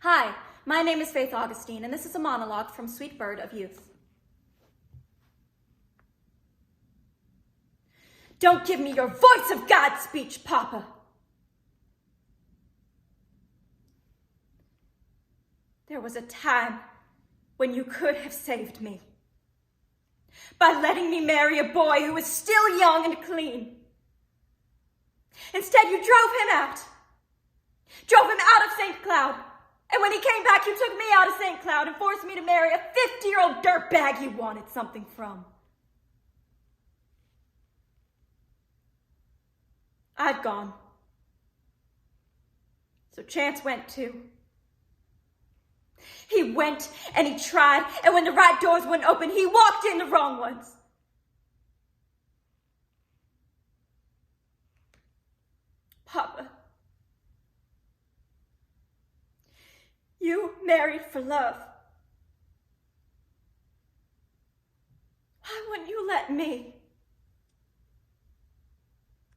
Hi, my name is Faith Augustine, and this is a monologue from Sweet Bird of Youth. Don't give me your voice of God speech, Papa. There was a time when you could have saved me by letting me marry a boy who was still young and clean. Instead, you drove him out of St. Cloud. And when he came back, you took me out of St. Cloud and forced me to marry a 50-year-old dirtbag you wanted something from. I'd gone. So Chance went too. He went and he tried, and when the right doors wouldn't open, he walked in the wrong ones. Papa, you married for love. Why wouldn't you let me?